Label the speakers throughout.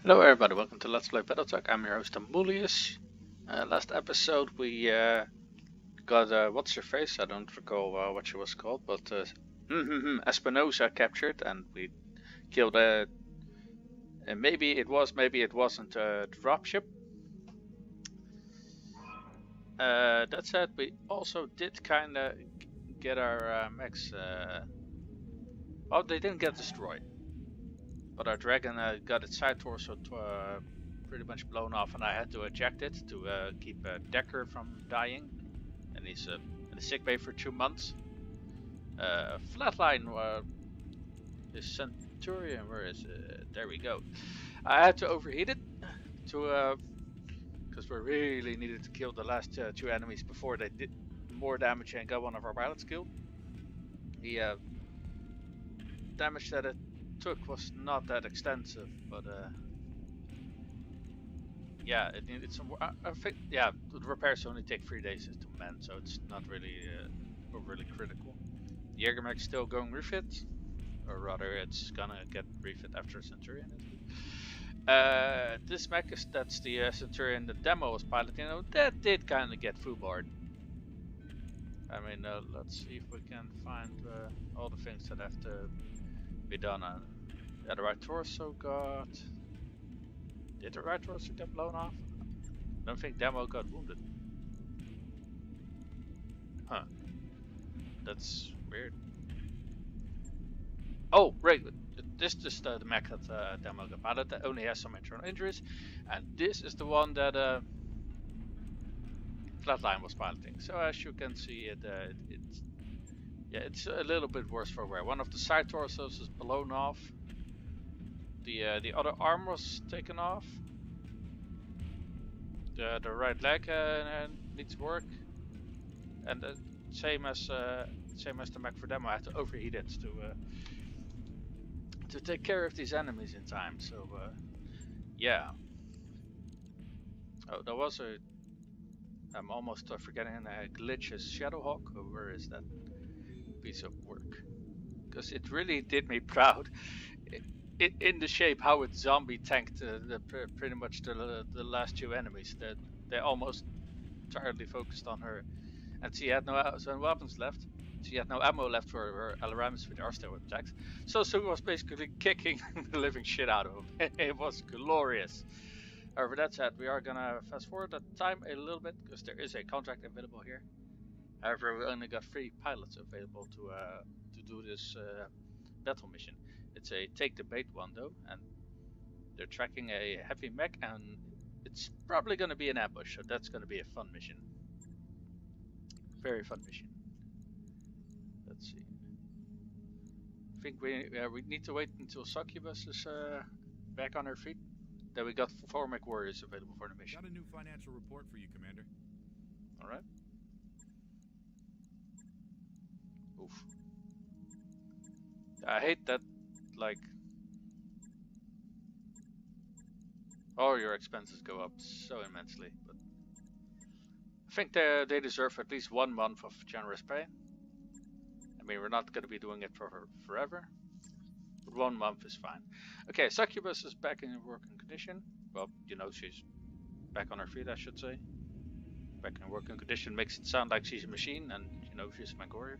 Speaker 1: Hello everybody, welcome to Let's Play Battletech. I'm your host Amulius. Last episode we got, what's her face? I don't recall what she was called, but Espinosa captured and we killed and maybe it was, maybe it wasn't a dropship. That said, we also did kinda get our mechs, oh, they didn't get destroyed. But our dragon got its side torso pretty much blown off, and I had to eject it to keep Decker from dying. And he's in the sick bay for 2 months. Flatline, his Centurion, where is it? There we go. I had to overheat it to because we really needed to kill the last 2 enemies before they did more damage and got one of our pilots killed. The damage that it took was not that extensive, but yeah, it needed some. I think, yeah, the repairs only take 3 days to mend, so it's not really overly critical. The Jägermech's still going refit, or rather, it's gonna get refit after Centurion. This mech that's the Centurion the demo was piloting. That did kind of get foobarred. I mean, let's see if we can find all the things that have to be done. Yeah, the right torso got. Did the right torso get blown off? I don't think Demo got wounded. Huh. That's weird. Oh, right. This is the mech that Demo got piloted that only has some internal injuries. And this is the one that Flatline was piloting. So as you can see, it's a little bit worse for wear. One of the side torsos is blown off. The other arm was taken off. The right leg needs work, and same as the mech for demo. I had to overheat it to take care of these enemies in time. So yeah. Oh, there was a. I'm almost forgetting a glitch's Shadowhawk. Oh, where is that piece of work? Because it really did me proud. In the shape how it zombie tanked pretty much the last 2 enemies. That they almost entirely focused on her, and she had no weapons left. She had no ammo left for her Alaramis with Arsteo attacks. So Sue was basically kicking the living shit out of him. It was glorious. However, that said, we are gonna fast forward the time a little bit because there is a contract available here. However, we only got 3 pilots available to do this battle mission. It's a take the bait one though, and they're tracking a heavy mech, and it's probably going to be an ambush, so that's going to be a fun mission. Very fun mission. Let's see. I think we need to wait until Succubus is back on her feet. Then we got 4 Mechwarriors available for the mission.
Speaker 2: Got a new financial report for you, Commander.
Speaker 1: All right. Oof. I hate that. Like, oh, your expenses go up so immensely, but I think they deserve at least 1 month of generous pay. I mean, we're not going to be doing it for her forever, but 1 month is fine. Okay, Succubus is back in working condition. Well, you know, she's back on her feet, I should say. Back in working condition makes it sound like she's a machine, and you know, she's a Mechwarrior.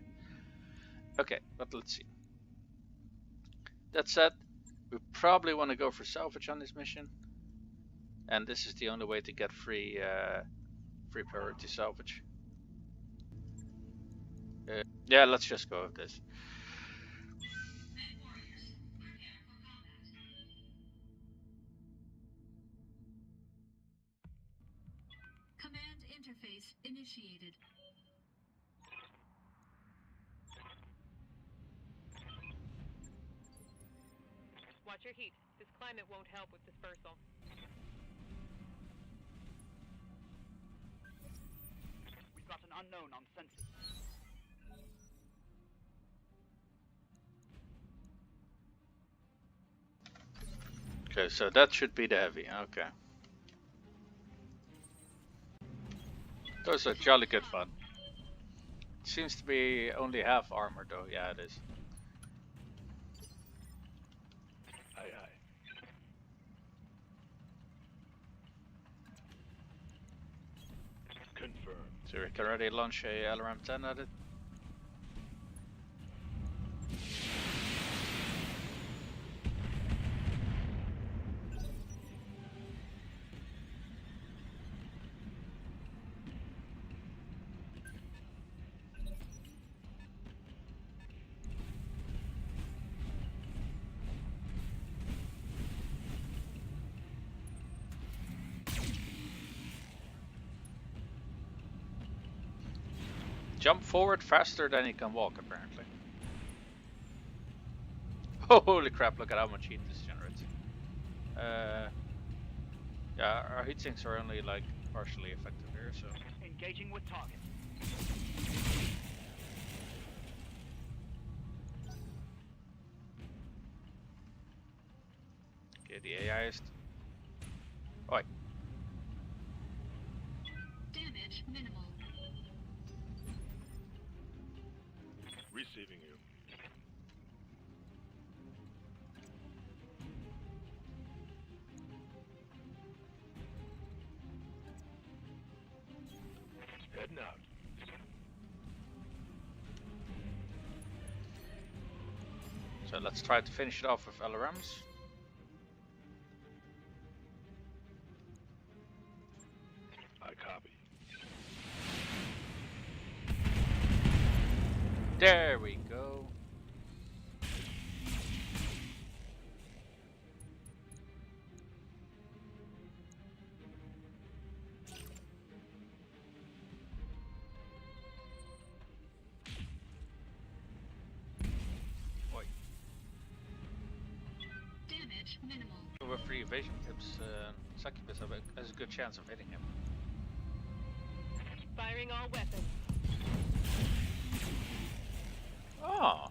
Speaker 1: Okay, but let's see. That said, we probably want to go for salvage on this mission, and this is the only way to get free priority salvage. Yeah, let's just go with this.
Speaker 3: Command interface initiated.
Speaker 4: Watch your heat. This climate won't help with dispersal.
Speaker 5: We've got an unknown on sensors.
Speaker 1: Okay, so that should be the heavy. Okay. Those are jolly good fun. It seems to be only half armor though. Yeah, it is. So we can already launch a LRM 10 at it. Jump forward faster than he can walk, apparently. Oh, holy crap, look at how much heat this generates. Yeah, our heat sinks are only like partially effective here, so.
Speaker 5: Engaging with target.
Speaker 1: Okay, the AI is. Oi.
Speaker 3: Damage minimal.
Speaker 6: Receiving you. Heading out.
Speaker 1: So let's try to finish it off with LRMs.
Speaker 6: I copy.
Speaker 1: There we go. Oi.
Speaker 3: Damage minimal.
Speaker 1: With free evasion tips, Succubus has a good chance of hitting him.
Speaker 4: Firing all weapons.
Speaker 1: Oh.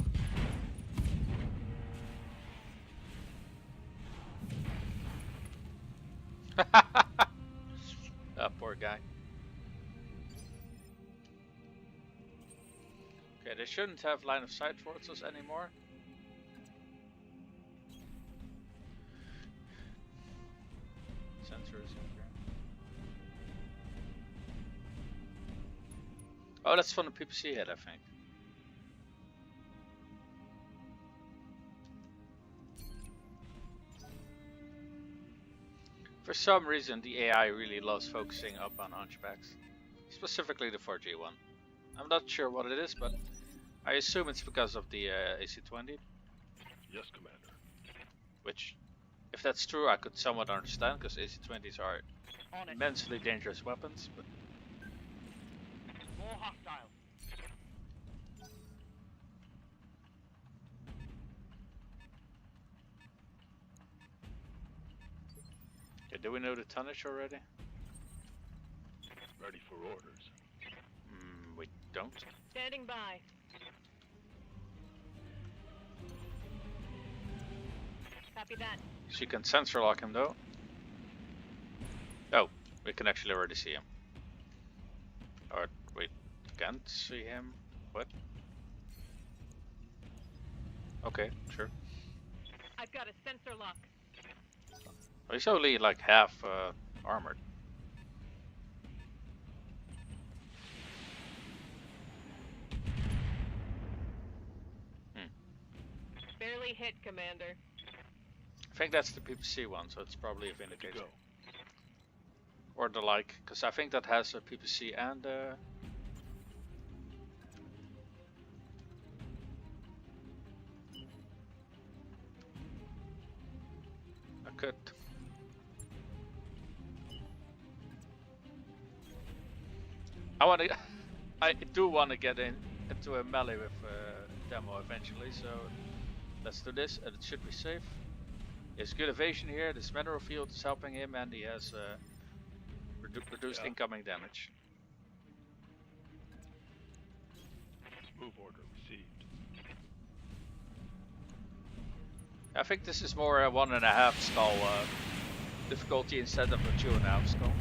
Speaker 1: That poor guy. Okay, they shouldn't have line of sight towards us anymore. Sensors in here. Oh, that's from the PPC hit, I think. For some reason, the AI really loves focusing up on hunchbacks, specifically the 4G one. I'm not sure what it is, but I assume it's because of the AC-20,
Speaker 6: Yes, Commander.
Speaker 1: which, if that's true, I could somewhat understand, because AC-20s are
Speaker 5: On it.
Speaker 1: immensely dangerous weapons, but
Speaker 5: More hostile.
Speaker 1: yeah, do we know the tonnage already?
Speaker 6: Ready for orders.
Speaker 1: We don't.
Speaker 4: Standing by. Copy that.
Speaker 1: She can sensor lock him though. Oh, we can actually already see him. Or we can't see him. What? Okay, sure.
Speaker 4: I've got a sensor lock.
Speaker 1: He's only like half armored.
Speaker 4: Barely hit, Commander.
Speaker 1: I think that's the PPC one, so it's probably a Vindicator.
Speaker 6: Go.
Speaker 1: Or the like, because I think that has a PPC and I could. I do want to get into a melee with demo eventually, so let's do this, and it should be safe. He has good evasion here, this mineral field is helping him, and he has reduced incoming damage.
Speaker 6: Move order received.
Speaker 1: I think this is more a 1.5 skull difficulty instead of a 2.5 skull.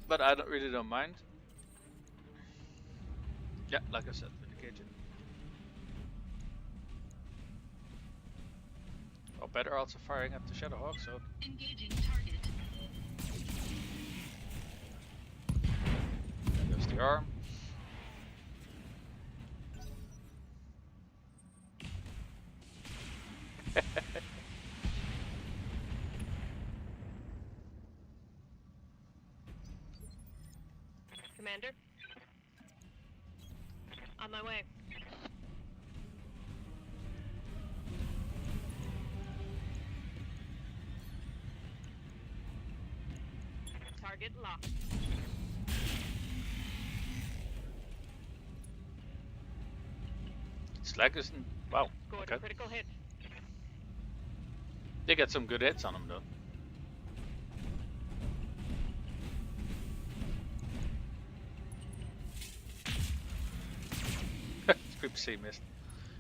Speaker 1: But I really don't mind. Yeah, like I said, Vindicator. Oh, better also firing up the Shadowhawk, so
Speaker 3: Engaging target.
Speaker 1: the arm.
Speaker 4: Commander? On my way. Target locked.
Speaker 1: Slag isn't. Wow.
Speaker 4: Scored
Speaker 1: Okay.
Speaker 4: a critical hit.
Speaker 1: They get some good hits on him though. It's good to see missed.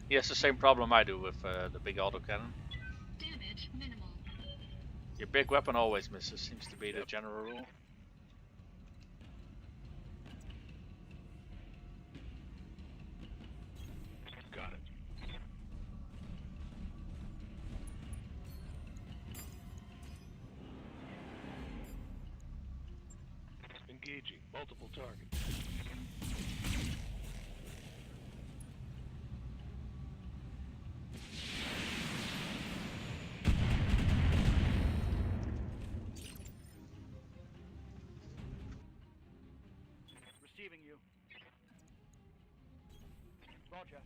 Speaker 1: He has the same problem I do with the big autocannon.
Speaker 3: Damage minimal.
Speaker 1: Your big weapon always misses, seems to be the general rule.
Speaker 6: Got it. Engaging multiple targets.
Speaker 5: Receiving you. Roger.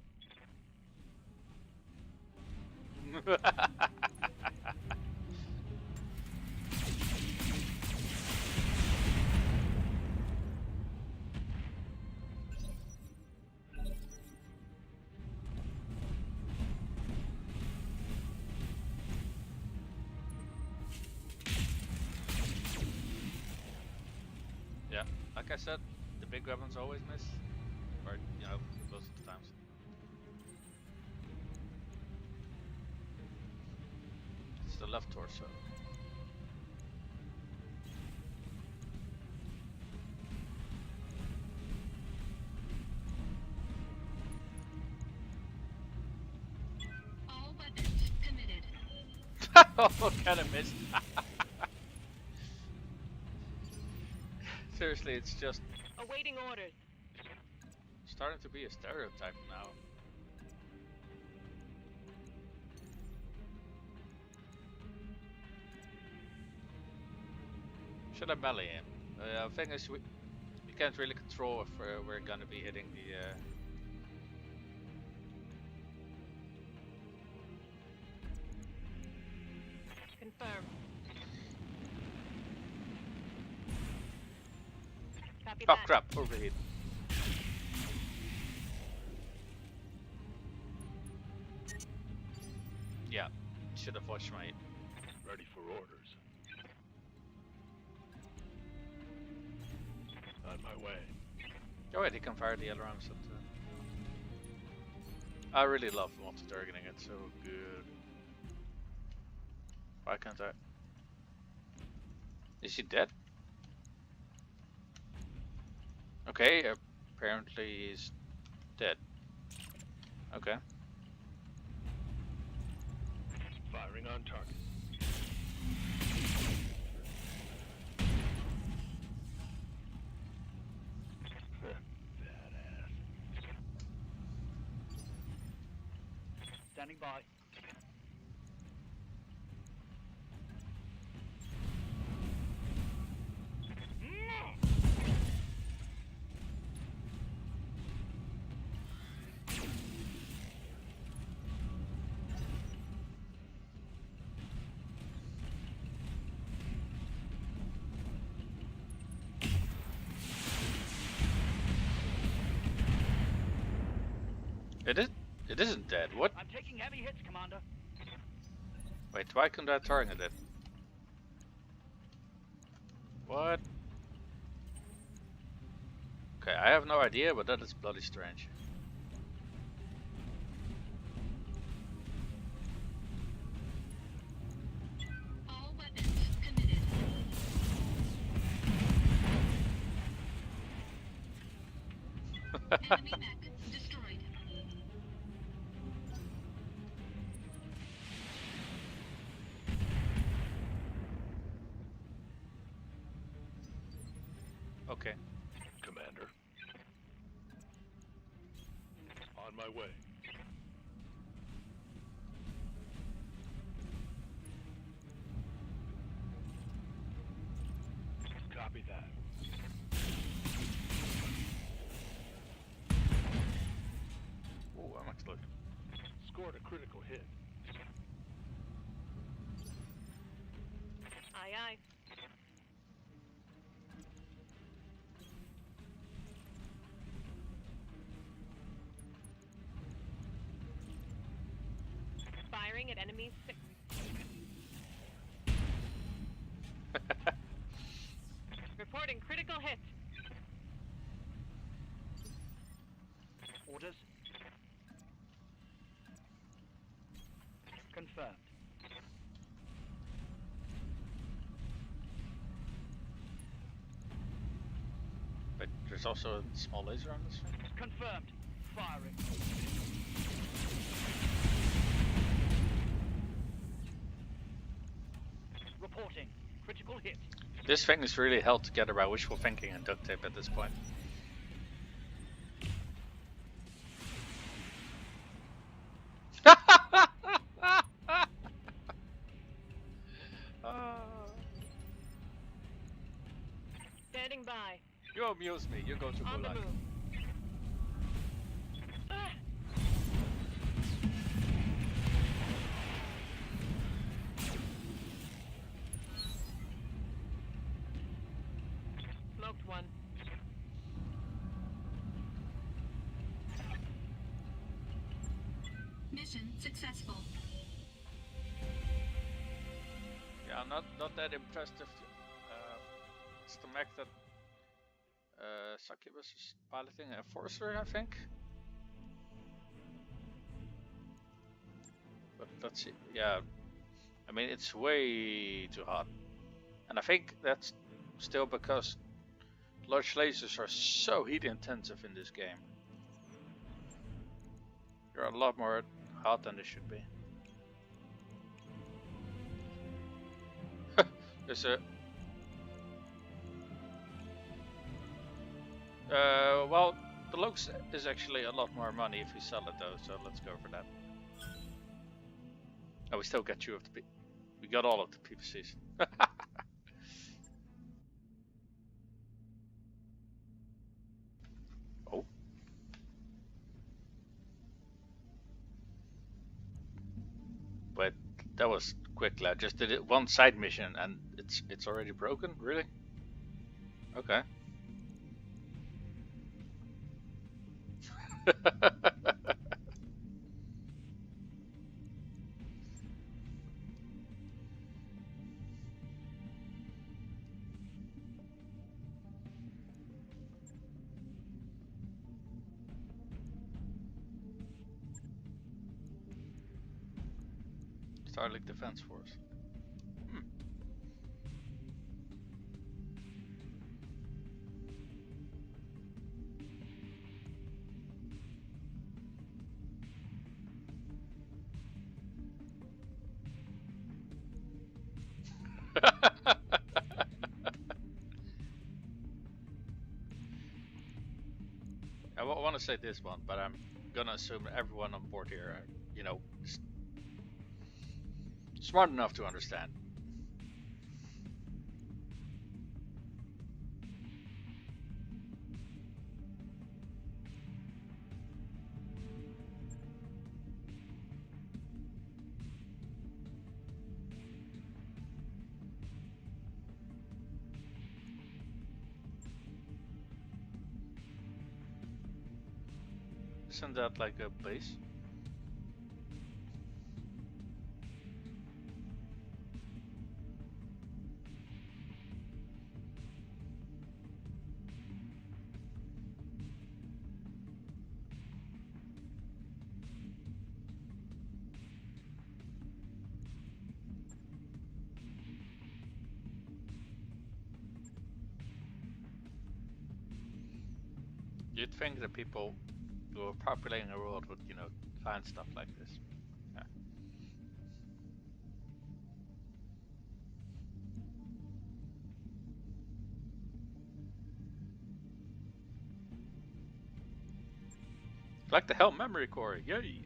Speaker 1: Yeah, like I said, the big weapons always miss. Or, you know, most of the times. It's the left torso.
Speaker 3: All weapons committed.
Speaker 1: Oh, kind of missed. Seriously, it's just
Speaker 4: Awaiting orders.
Speaker 1: starting to be a stereotype now. Should I melee him? The thing is, we can't really control if we're gonna be hitting the.
Speaker 4: Confirm. Copy
Speaker 1: Oh
Speaker 4: that.
Speaker 1: crap! Overheat. Yeah, should have watched my.
Speaker 6: Ready for orders. On my way.
Speaker 1: Oh wait, he can fire the other arms. I really love multi-targeting. It's so good. Why can't I? Is he dead? Okay, apparently he's dead. Okay.
Speaker 6: Firing on target. Badass.
Speaker 5: Standing by.
Speaker 1: It isn't dead. What?
Speaker 5: I'm taking heavy hits, Commander.
Speaker 1: Wait, why couldn't I target it? What? Okay, I have no idea, but that is bloody strange.
Speaker 3: All weapons committed. Enemy mech destroyed.
Speaker 1: Okay.
Speaker 6: Commander. my way. Copy that.
Speaker 1: Oh, I'm excellent.
Speaker 6: Scored a critical hit.
Speaker 4: Aye, aye. Firing at enemies 6. Reporting critical hit.
Speaker 5: Orders. Confirmed.
Speaker 1: But there's also a small laser on this thing.
Speaker 5: Confirmed. Firing. Reporting. Critical hit.
Speaker 1: This thing is really held together by wishful thinking and duct tape at this point.
Speaker 4: Standing by.
Speaker 1: You amuse me. You go to
Speaker 4: On the
Speaker 1: Gulag.
Speaker 4: move. Ah! Smoked one.
Speaker 3: Mission successful.
Speaker 1: Yeah, not that impressed if it's the mech that Succubus is piloting, a Forcer, I think. But let's see. Yeah, I mean it's way too hot, and I think that's still because large lasers are so heat intensive in this game. They're a lot more hot than they should be. There's a well, the Lux is actually a lot more money if we sell it though, so let's go for that. Oh, we still get 2 of the we got all of the PPCs. Oh. But that was quick, lad. Just did it one side mission and it's already broken? Really? Okay. Starlink Defense Force. Hmm. I want to say this one, but I'm gonna assume that everyone on board here are, you know, smart enough to understand. Isn't that like a base? You'd think that people who are populating the world would, you know, find stuff like this. Yeah. Like the Helm memory core, yay!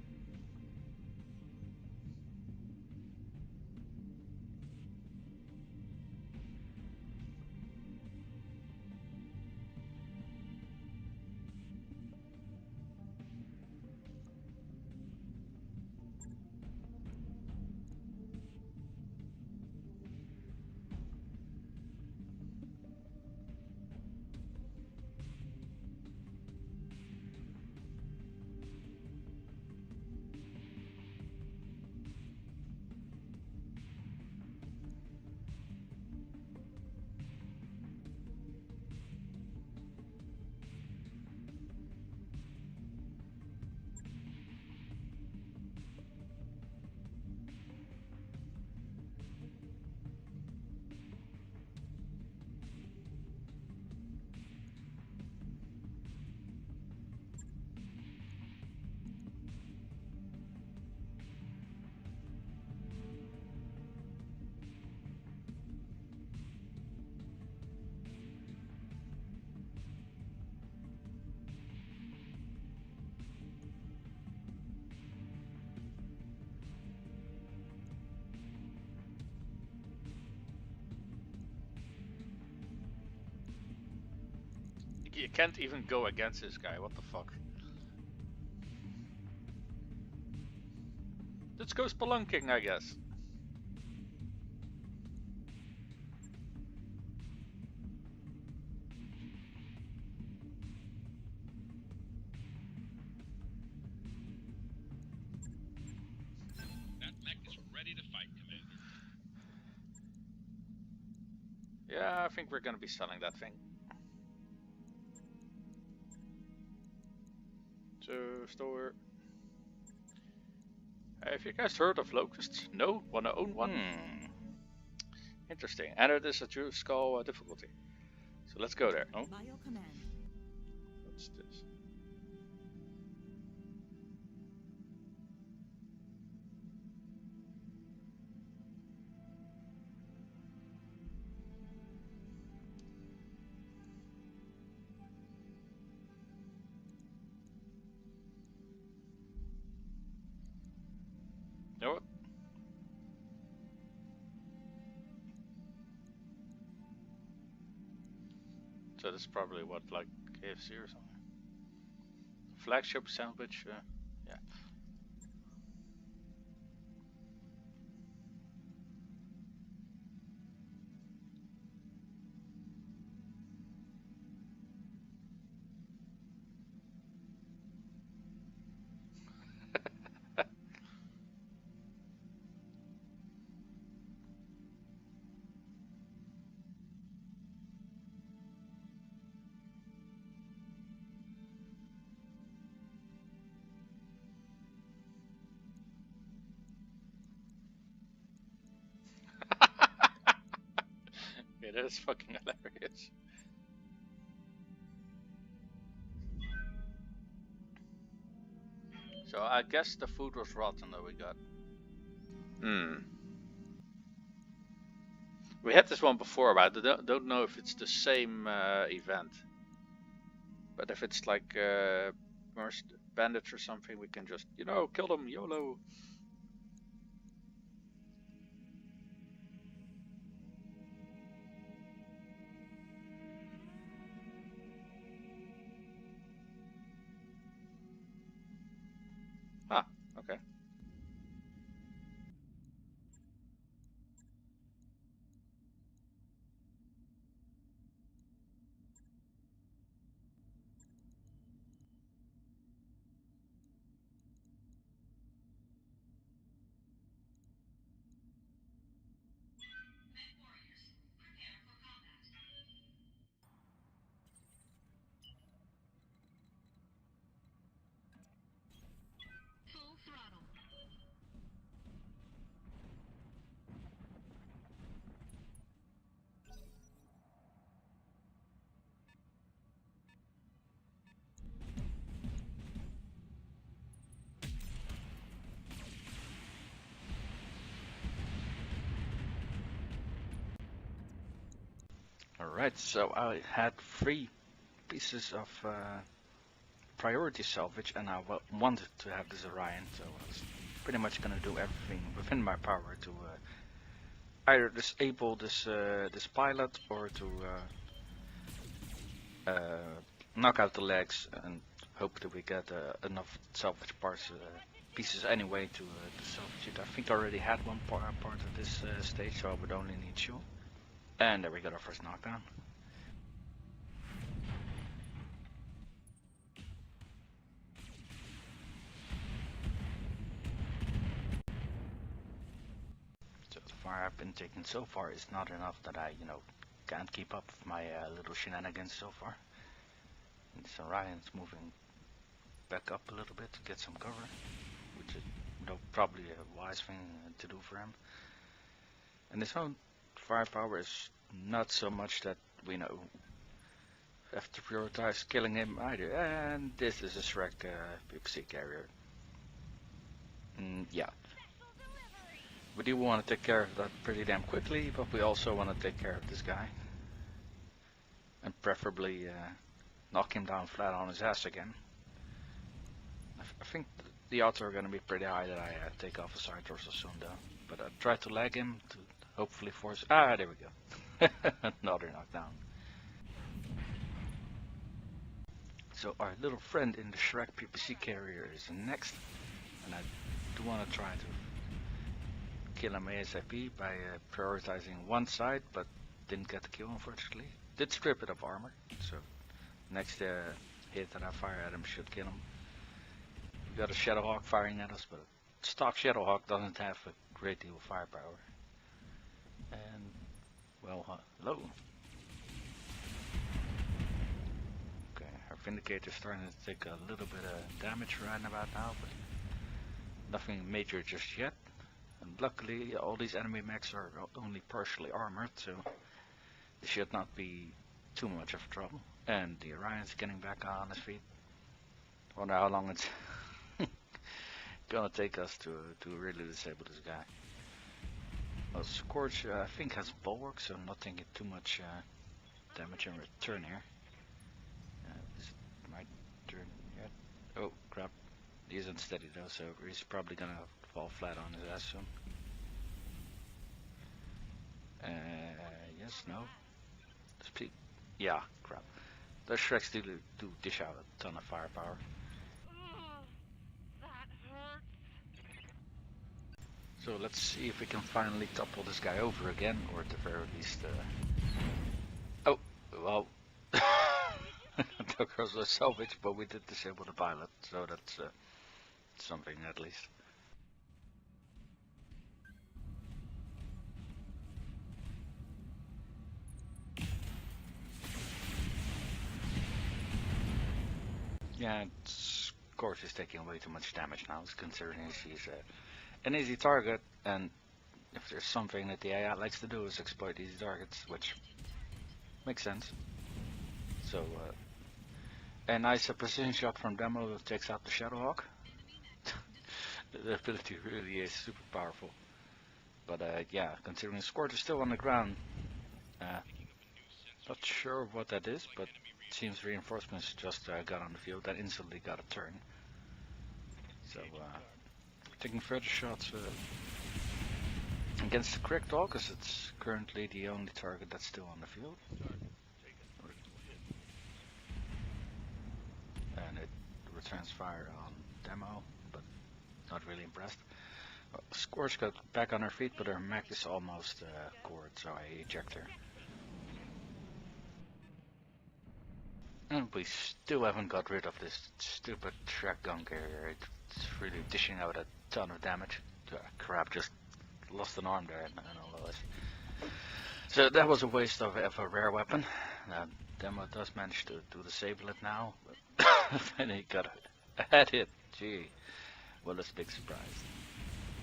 Speaker 1: You can't even go against this guy, what the fuck? Let's go spelunking, I guess.
Speaker 2: That mech is ready to fight, Commander.
Speaker 1: Yeah, I think we're gonna be selling that thing. So, store. Have you guys heard of locusts? No? Wanna own one? Interesting. Enter this at Drew Skull difficulty. So let's go there. Oh,
Speaker 7: Bio command.
Speaker 1: what's this? You know what? So this is probably what, like KFC or something? Flagship sandwich, yeah. It is fucking hilarious. So I guess the food was rotten that we got. We had this one before, but I don't know if it's the same event. But if it's like bandits or something, we can just, you know, kill them, YOLO. Ah, okay.
Speaker 3: Mechwarriors, prepare for combat. Full throttle.
Speaker 1: Alright, so I had 3 pieces of priority salvage, and I wanted to have this Orion, so I was pretty much gonna do everything within my power to either disable this this pilot or to knock out the legs and hope that we get enough salvage parts pieces anyway to salvage it. I think I already had one part of this stage, so I would only need two. And there we got our first knockdown. So the fire I've been taking so far is not enough that I, can't keep up with my little shenanigans so far. And this Orion's moving back up a little bit to get some cover, which is probably a wise thing to do for him. And his own firepower is not so much that we have to prioritize killing him either. And this is a Shrek PPC carrier. Yeah. We do want to take care of that pretty damn quickly, but we also want to take care of this guy. And preferably knock him down flat on his ass again. I think the odds are going to be pretty high that I take off a side torso soon though. But I try to lag him to hopefully force... Ah, there we go. Another knockdown. So our little friend in the Shrek PPC carrier is next. And I do want to try to kill him ASAP by prioritizing one side, but didn't get the kill unfortunately. Did strip it of armor, so next hit that I fire at him should kill him. We got a Shadowhawk firing at us, but stock Shadowhawk doesn't have a great deal of firepower. And, well, hello. Okay, our Vindicator's starting to take a little bit of damage right about now, but nothing major just yet. And luckily, all these enemy mechs are only partially armored, so they should not be too much of trouble. And the Orion's getting back on his feet. Wonder how long it's gonna take us to really disable this guy. Well, Scorch I think has bulwark, so I'm not taking too much damage in return here. Is it my turn yet? Oh crap, he isn't steady though, so he's probably gonna fall flat on his ass soon. Yes, no. Speak. Yeah, crap. Those Shreks do dish out a ton of firepower. So let's see if we can finally topple this guy over again, or at the very least... Oh, well... Took us a salvage, but we did disable the pilot, so that's something at least. Yeah, Scorch is taking way too much damage now, considering she's an easy target, and if there's something that the AI likes to do is exploit easy targets, which makes sense. So, a nice precision shot from Demo takes out the Shadowhawk. The ability really is super powerful. But yeah, considering Scorch is still on the ground, not sure what that is, but it seems reinforcements just got on the field and instantly got a turn. So, taking further shots against the Crick Dog, because it's currently the only target that's still on the field. And it returns fire on Demo, but not really impressed. Well, Scorch got back on her feet, but her mech is almost cored, so I eject her. And we still haven't got rid of this stupid Shrek gun carrier. It's really dishing out a ton of damage. Crap, just lost an arm there and all this. So that was a waste of a rare weapon. Demo does manage to disable it now, but then he got a head hit. Gee, well, that's a big surprise.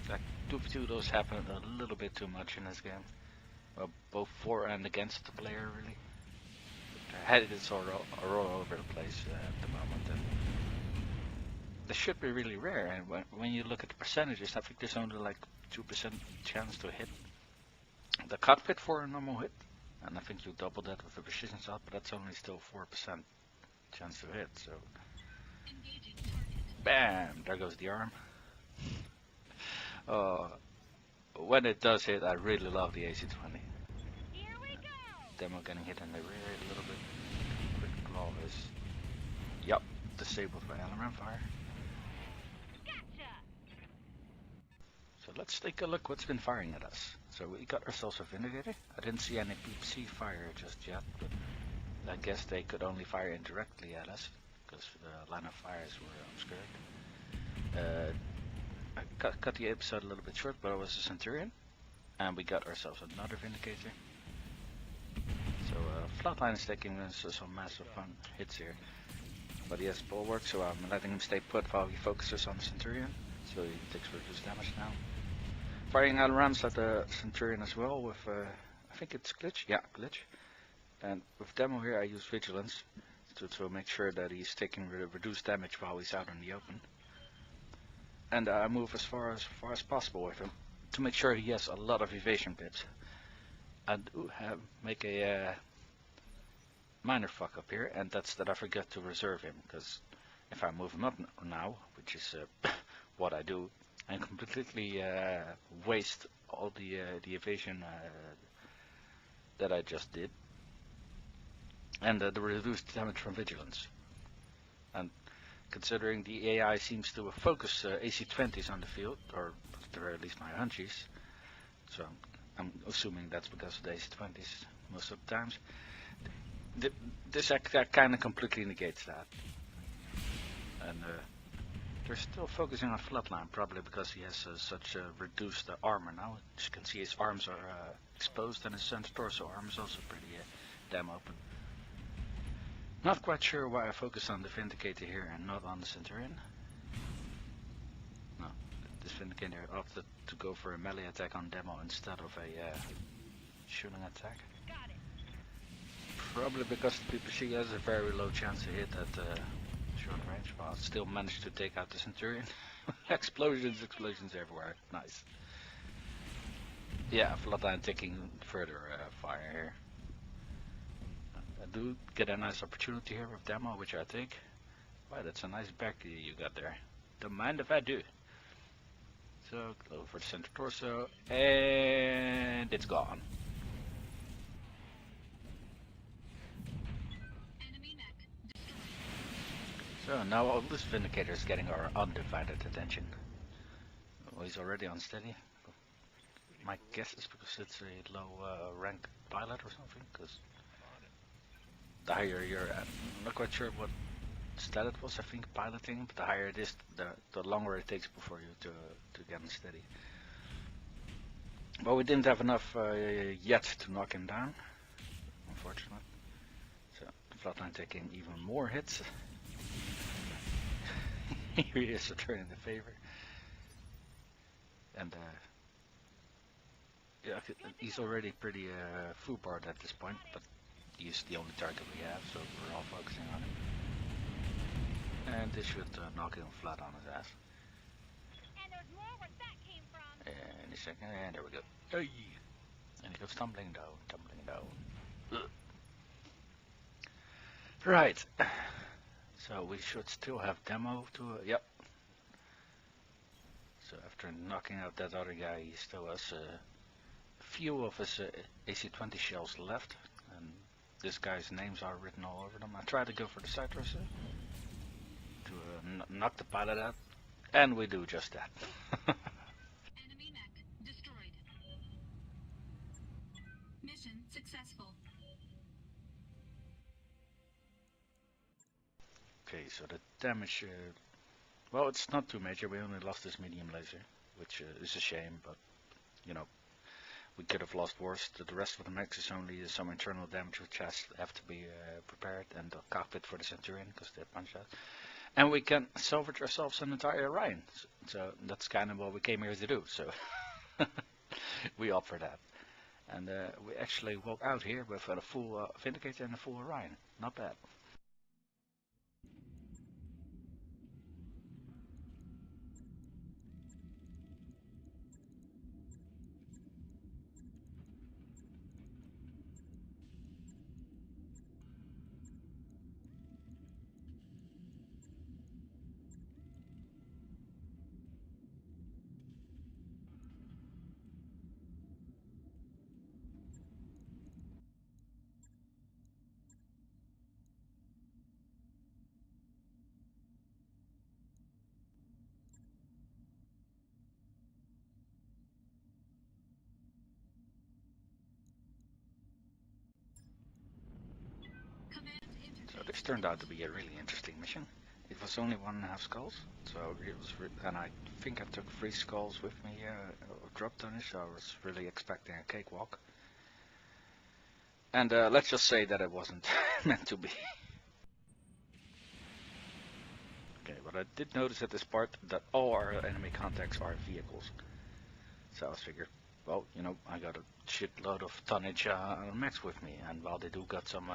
Speaker 1: Like, 2v2 those happen a little bit too much in this game. Well, both for and against the player, really. Head hits are all over the place at the moment. And this should be really rare, and when you look at the percentages, I think there's only like 2% chance to hit the cockpit for a normal hit, and I think you double that with a precision shot, but that's only still 4% chance to hit. So
Speaker 3: Engaging target.
Speaker 1: Bam! There goes the arm. When it does hit, I really love the AC-20.
Speaker 4: Here we go!
Speaker 1: Demo getting hit in the rear a little bit. Quick claw is, yup, disabled by LRM fire.
Speaker 4: Gotcha!
Speaker 1: So let's take a look what's been firing at us. So we got ourselves a Vindicator. I didn't see any PPC fire just yet, but I guess they could only fire indirectly at us because the line of fires were obscured. I cut the episode a little bit short, but it was a Centurion, and we got ourselves another Vindicator. So Flatline is taking some massive fun hits here, but he has bulwark, so I'm letting him stay put while he focuses on the Centurion, so he takes reduced damage now. Firing LRMs at the Centurion as well with, I think it's Glitch, yeah, Glitch. And with Demo here I use Vigilance to make sure that he's taking reduced damage while he's out in the open. And I move as far as possible with him to make sure he has a lot of evasion pips. I do make a minor fuck up here, and that's that I forget to reserve him, because if I move him up now, which is what I do, I completely waste all the evasion that I just did, and the reduced damage from Vigilance. And considering the AI seems to focus AC-20s on the field, or at the very least my hunchies, so I'm assuming that's because of the AC-20s most of the times. This kind of completely negates that. And they're still focusing on Flatline, probably because he has such reduced armor now. As you can see, his arms are exposed, and his center torso arm is also pretty damn open. Not quite sure why I focus on the Vindicator here and not on the Centurion. No, this Vindicator opted to go for a melee attack on Demo instead of a shooting attack.
Speaker 4: Got it.
Speaker 1: Probably because the PPC has a very low chance to hit at short range, but still managed to take out the Centurion. explosions everywhere. Nice. Yeah, Flatline taking further fire here. I do get a nice opportunity here with Demo, which I take. Wow, that's a nice back you got there. Don't mind if I do. So, go for the center torso, and it's gone.
Speaker 3: Enemy mech destroyed.
Speaker 1: So now all this Vindicator is getting our undivided attention. Oh, he's already unsteady. My guess is because it's a low rank pilot or something, because the higher you're at, I'm not quite sure what stat it was, I think piloting, but the higher it is, the longer it takes before you to get unsteady. But we didn't have enough yet to knock him down, unfortunately. So Flatline taking even more hits. Here he is returning the favor. And yeah, he's already pretty foobarred at this point, but he's the only target we have, so we're all focusing on him. And this should knock him flat on his ass.
Speaker 4: And there's more where that came from.
Speaker 1: Any second, and there we go. Hey! And he goes tumbling down, tumbling down. Ugh. Right. So we should still have Demo to, yep. So after knocking out that other guy, he still has a few of his AC-20 shells left. And this guy's names are written all over them. I tried to go for the side torso to knock the pilot out, and we do just that.
Speaker 3: Enemy mech destroyed. Mission successful.
Speaker 1: Okay, so the damage, well, it's not too major. We only lost this medium laser, which is a shame, but, you know, we could have lost worse. The rest of the mechs is only some internal damage which has have to be prepared, and the cockpit for the Centurion, because they punched out. And we can salvage ourselves an entire Orion. So that's kind of what we came here to do, so we opt for that. And we actually walk out here with a full Vindicator and a full Orion. Not bad.
Speaker 7: this turned out to be a really interesting mission. It was only 1.5 skulls, so it was, and I think I took 3 skulls with me, dropped on it, so I was really expecting a cakewalk. And let's just say that it wasn't meant to be. Okay, but I did notice at this part that all our enemy contacts are vehicles. So I figured, well, you know, I got a shitload of tonnage mechs with me, and while they do got some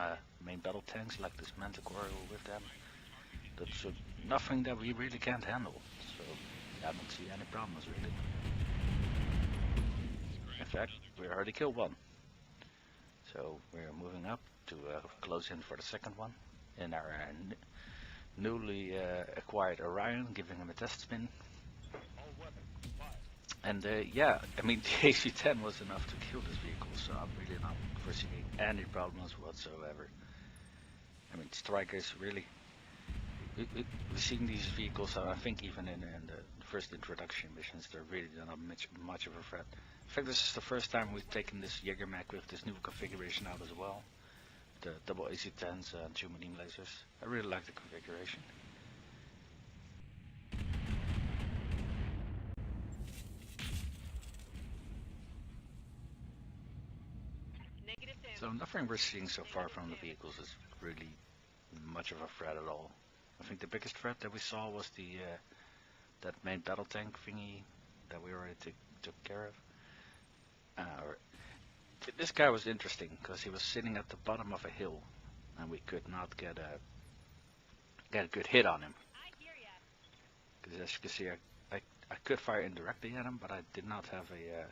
Speaker 7: main battle tanks like this Mechwarrior with them, that's nothing that we really can't handle. So I don't see any problems really. In fact, we already killed one. So we're moving up to close in for the second one in our newly acquired Orion, giving him a test spin. And yeah, I mean the AC-10 was enough to kill this vehicle, so I'm really not foreseeing any problems whatsoever. I mean, strikers really. We've seen these vehicles, I think even in the first introduction missions, they're really not much of a threat. In fact, this is the first time we've taken this Jägermech with this new configuration out as well. The double AC-10s and 2 beam lasers. I really like the configuration. So nothing we're seeing so far from the vehicles is really much of a threat at all. I think the biggest threat that we saw was the that main battle tank thingy that we already took care of. This guy was interesting because he was sitting at the bottom of a hill, and we could not get a good hit on him. Because as you can see, I could fire indirectly at him, but I did not have a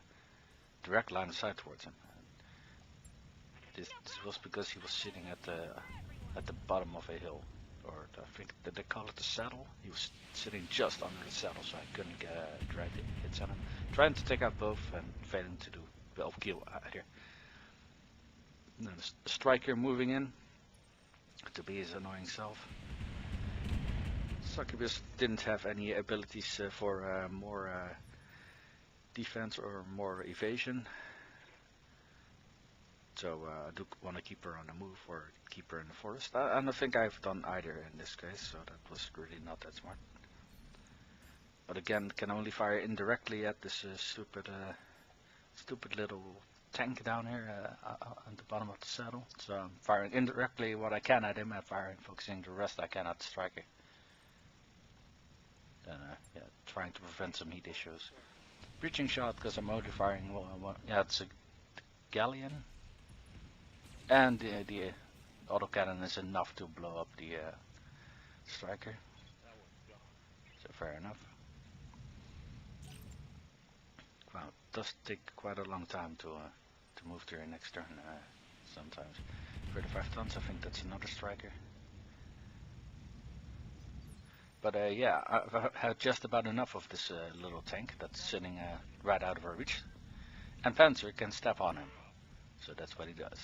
Speaker 7: direct line of sight towards him. This was because he was sitting at the bottom of a hill, or I think did they call it the saddle? He was sitting just under the saddle, so I couldn't get direct hits on him. Trying to take out both and failing to do well kill here. And then the striker moving in to be his annoying self. Succubus didn't have any abilities for more defense or more evasion. So I do want to keep her on the move or keep her in the forest. I don't think I've done either in this case, so that was really not that smart. But again, can only fire indirectly at this stupid little tank down here at the bottom of the saddle. So I'm firing indirectly what I can at him and focusing the rest I can at the striker. Then yeah, trying to prevent some heat issues. Breaching shot because I'm only firing yeah, it's a galleon. And the autocannon is enough to blow up the striker. So fair enough. Well, it does take quite a long time to move to your next turn sometimes. 35 tons, I think that's another striker. But yeah, I've had just about enough of this little tank that's sitting right out of our reach. And Panzer can step on him. So that's what he does.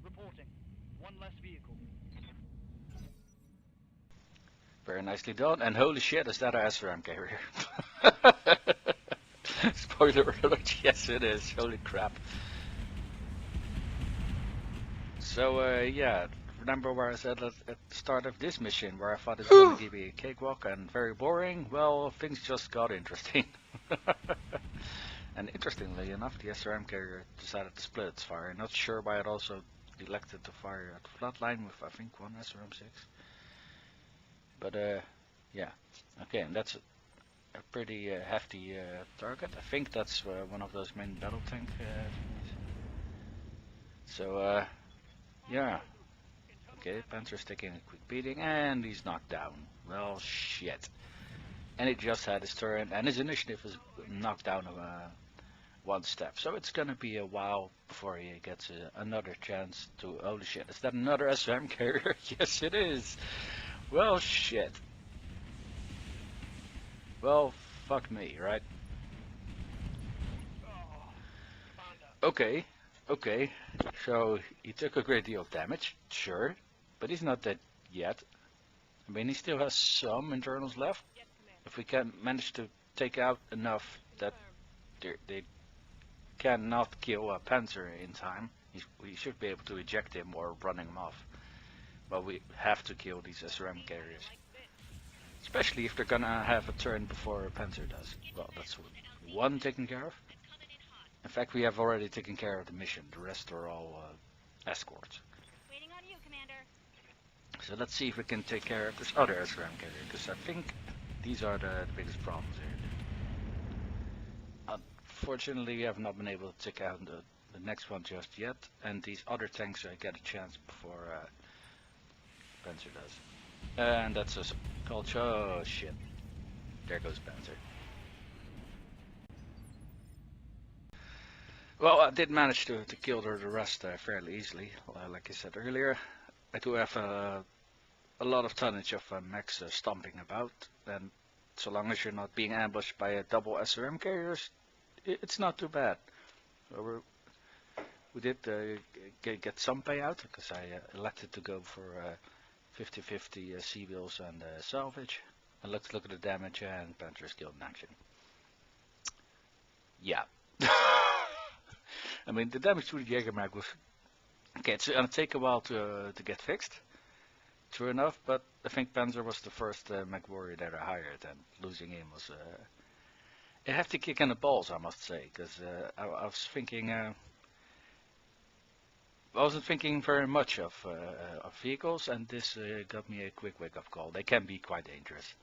Speaker 5: Reporting. One less vehicle.
Speaker 7: Very nicely done. And holy shit, is that a SRM carrier? Spoiler alert, yes it is. Holy crap. So yeah, remember where I said at the start of this mission where I thought it was going to give me a cakewalk and very boring? Well, things just got interesting. And interestingly enough, the SRM carrier decided to split its fire. Not sure why it also elected to fire at flatline with I think one SRM6. But yeah, okay, and that's a pretty hefty target. I think that's one of those main battle tank things. So yeah, okay, Panzer's taking a quick beating and he's knocked down. Well, shit. And he just had his turn and his initiative is knocked down one step. So it's gonna be a while before he gets another chance to. Holy shit, is that another SRM carrier? Yes, it is. Well, shit. Well, fuck me, right? Okay, okay. So he took a great deal of damage, sure, but he's not dead yet. I mean, he still has some internals left. If we can manage to take out enough that they cannot kill a Panzer in time, we should be able to eject him or run him off. But we have to kill these SRM carriers. Especially if they're gonna have a turn before a Panzer does. Well, that's one taken care of. In fact, we have already taken care of the mission. The rest are all escorts.
Speaker 8: Waiting on you, Commander.
Speaker 7: So let's see if we can take care of this other SRM carrier, because I think these are the biggest problems here. Unfortunately, we have not been able to take out the next one just yet, and these other tanks I get a chance before Panzer does. And that's a culture. Oh shit. There goes Panzer. Well, I did manage to kill the rest fairly easily. Like I said earlier, I do have a lot of tonnage of mechs stomping about, and so long as you're not being ambushed by a double SRM carriers, it's not too bad. So we did get some payout, because I elected to go for 50-50 C-wheels and salvage. And let's look at the damage, and Panzer killed in action. Yeah. I mean, the damage to the Jägermag was... Okay, it's gonna take a while to get fixed. True enough, but I think Panzer was the first Mechwarrior that I hired, and losing him was a hefty kick in the balls, I must say, because I was thinking... I wasn't thinking very much of vehicles, and this got me a quick wake-up call. They can be quite dangerous.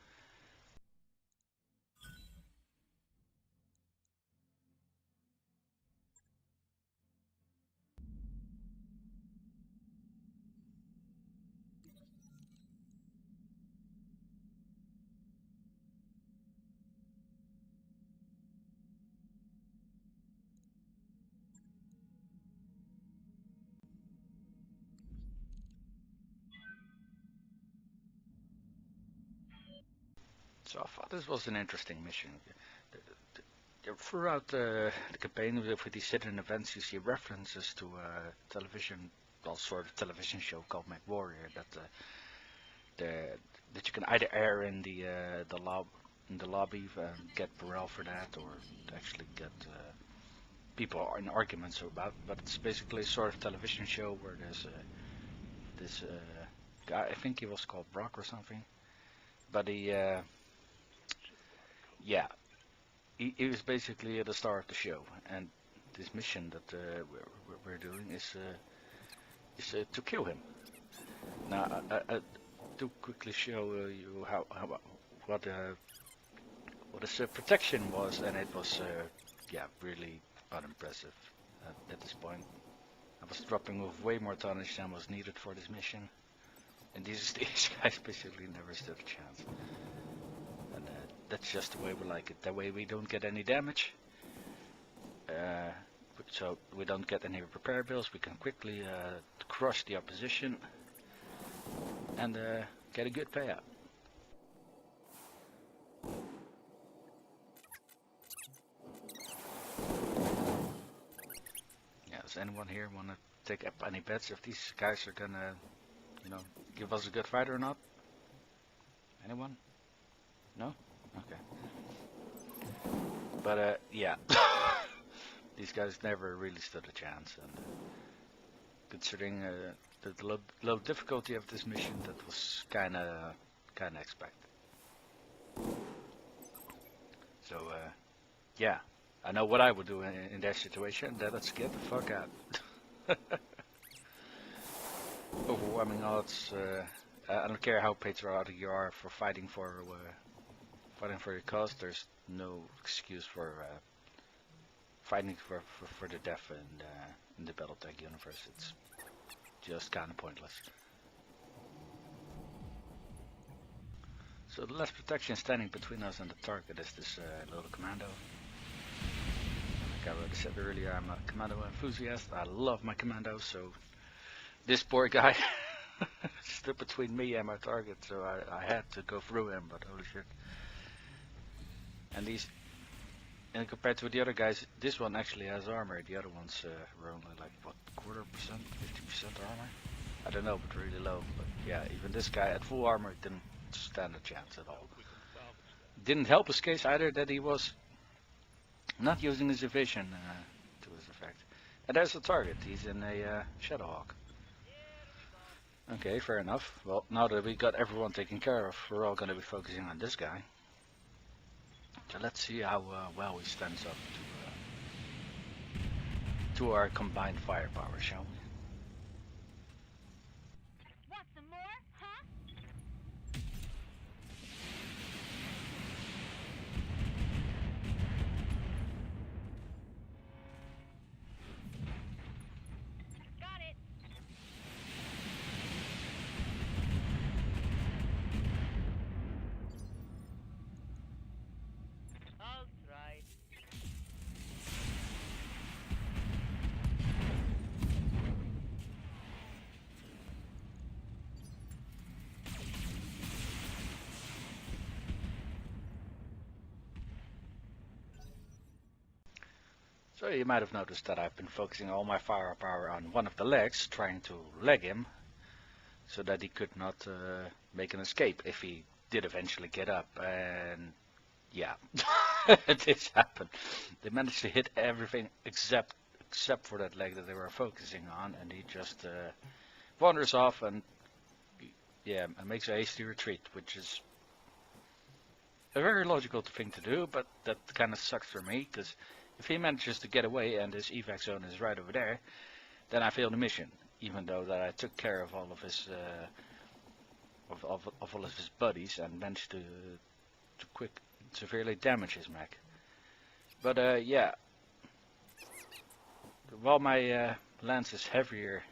Speaker 7: So I thought this was an interesting mission. Throughout the campaign, with these hidden events, you see references to television, well, sort of television show called Mechwarrior that you can either air in the lobby and get morale for that, or actually get people in arguments about. But it's basically a sort of television show where there's this guy, I think he was called Brock or something, but he was basically at the star of the show, and this mission that we're doing is to kill him. Now, I do quickly show you what his protection was, and it was really unimpressive at this point. I was dropping with way more tonnage than was needed for this mission, and these guys basically never stood a chance. And that's just the way we like it. That way we don't get any damage. So we don't get any repair bills. We can quickly crush the opposition and get a good payout. Yeah, does anyone here want to take up any bets if these guys are gonna, give us a good fight or not? Anyone? No? Okay. But yeah, these guys never really stood a chance, and considering the low difficulty of this mission, that was kinda expected. So yeah, I know what I would do in that situation. Let's get the fuck out. Overwhelming odds. I don't care how patriotic you are for fighting for your cause. There's no excuse for fighting for the death in the Battletech universe. It's just kind of pointless. So the last protection standing between us and the target is this little commando. Like I already said earlier, I'm a commando enthusiast. I love my commandos, so this poor guy stood between me and my target, so I had to go through him, but holy shit. And compared to the other guys, this one actually has armor. The other ones were only like, what, 0.25%, 50% armor? I don't know, but really low. But yeah, even this guy at full armor didn't stand a chance at all. Didn't help his case either that he was not using his evasion to And there's the target. He's in a Shadowhawk. Okay, fair enough. Well, now that we got everyone taken care of, we're all going to be focusing on this guy. So let's see how well he stands up to our combined firepower, shall we?
Speaker 3: Want some more, huh?
Speaker 4: Got it. All right.
Speaker 7: So you might have noticed that I've been focusing all my firepower on one of the legs, trying to leg him, so that he could not make an escape if he did eventually get up. And yeah, this happened. They managed to hit everything except for that leg that they were focusing on, and he just wanders off and yeah, and makes a hasty retreat, which is a very logical thing to do, but that kind of sucks for me, because if he manages to get away and his evac zone is right over there, then I failed the mission, even though that I took care of all of his of all of his buddies and managed to severely damage his mech. But yeah, while my lance is heavier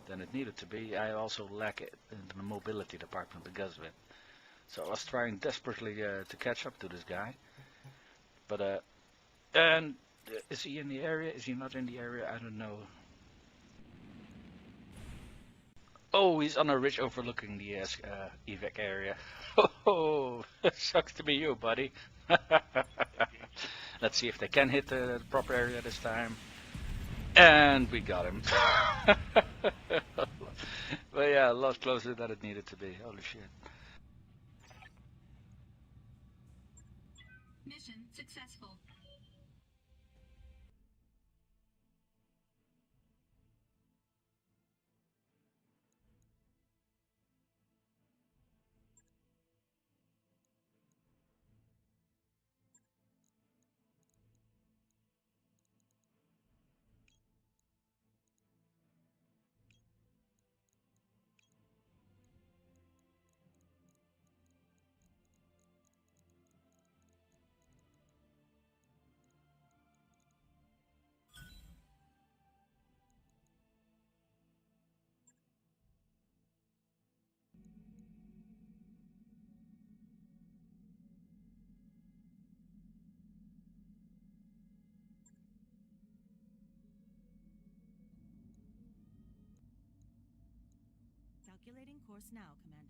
Speaker 7: than it needed to be, I also lack it in the mobility department because of it. So I was trying desperately to catch up to this guy. But and is he in the area? Is he not in the area? I don't know. Oh, he's on a ridge overlooking the evac area. Oh, sucks to be you, buddy. Let's see if they can hit the proper area this time. And we got him. But yeah, a lot closer than it needed to be. Holy shit.
Speaker 3: Mission successful.
Speaker 8: Calculating course now, Commander.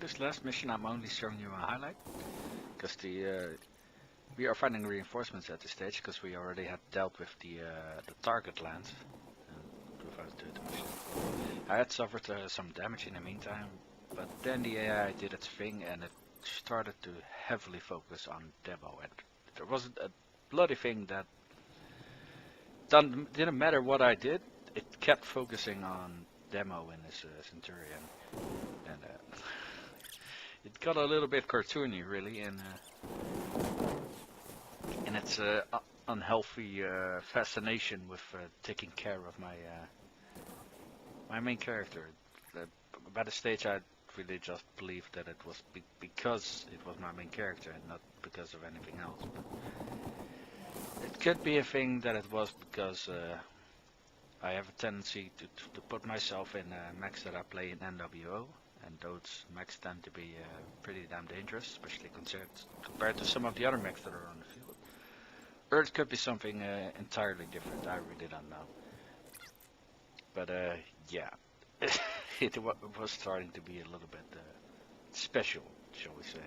Speaker 7: this last mission, I'm only showing you a highlight because we are finding reinforcements at this stage because we already had dealt with the target lands. I had suffered some damage in the meantime, but then the AI did its thing and it started to heavily focus on demo, and there wasn't a bloody thing that didn't matter what I did, it kept focusing on demo in this Centurion, and it got a little bit cartoony really, and its unhealthy fascination with taking care of my main character. By the stage I really just believed that it was because it was my main character and not because of anything else. But it could be a thing that it was because I have a tendency to put myself in mechs that I play in NWO, and those mechs tend to be pretty damn dangerous, especially compared to some of the other mechs that are on the field. Or it could be something entirely different, I really don't know. But yeah, it was starting to be a little bit special, shall we say.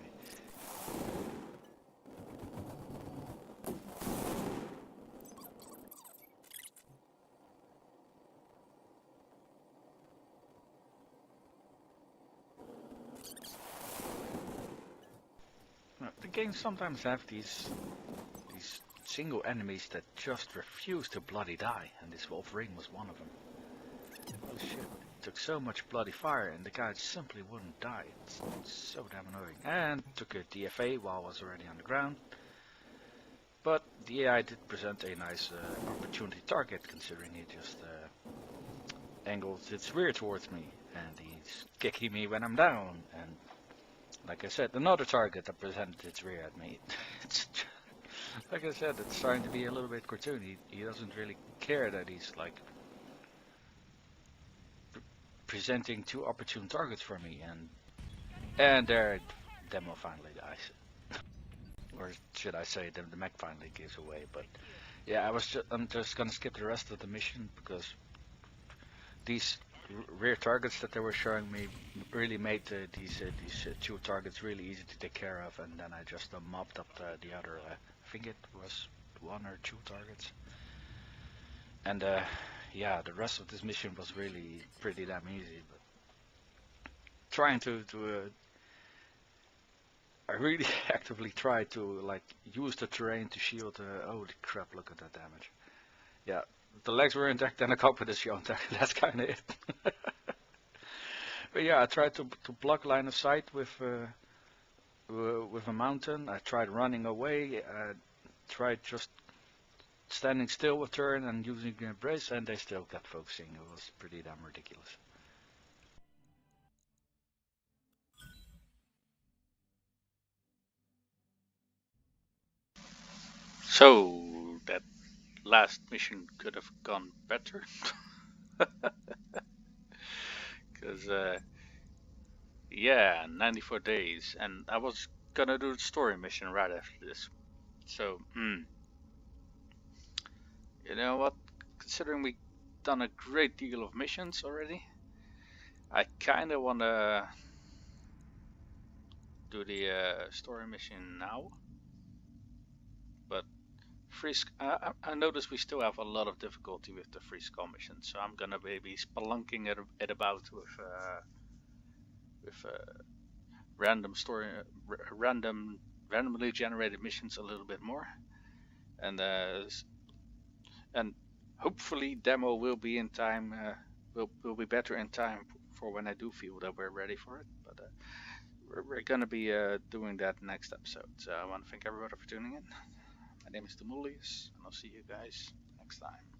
Speaker 7: The games sometimes have these single enemies that just refuse to bloody die, and this Wolverine was one of them. Oh shit, it took so much bloody fire and the guy simply wouldn't die. It's so damn annoying. And took a DFA while I was already on the ground. But the AI did present a nice opportunity target, considering he just angled its rear towards me, and he's kicking me when I'm down, and like I said, another target that presented its rear at me. It's like I said, it's starting to be a little bit cartoony. He doesn't really care that he's like presenting two opportune targets for me, and their demo finally dies. Or should I say the mech finally gives away. But yeah, I'm just gonna skip the rest of the mission because these rear targets that they were showing me really made these two targets really easy to take care of, and then I just mopped up the other. I think it was 1 or 2 targets, and yeah, the rest of this mission was really pretty damn easy. But trying to I really actively tried to like use the terrain to shield. Holy crap! Look at that damage. Yeah, the legs were intact and the cockpit is shown. That's kind of it. But yeah, I tried to block line of sight with a mountain. I tried running away. I tried just standing still with turn and using a brace, and they still kept focusing. It was pretty damn ridiculous.
Speaker 1: So that last mission could have gone better. Because yeah, 94 days, and I was gonna do the story mission right after this. So you know what? Considering we've done a great deal of missions already, I kind of want to do the story mission now. But I noticed we still have a lot of difficulty with the free skull mission, so I'm gonna maybe spelunking it about with random story, randomly generated missions a little bit more, and hopefully demo will be in time. Will be better in time for when I do feel that we're ready for it. But we're gonna be doing that next episode. So I want to thank everybody for tuning in. My name is Demulius, and I'll see you guys next time.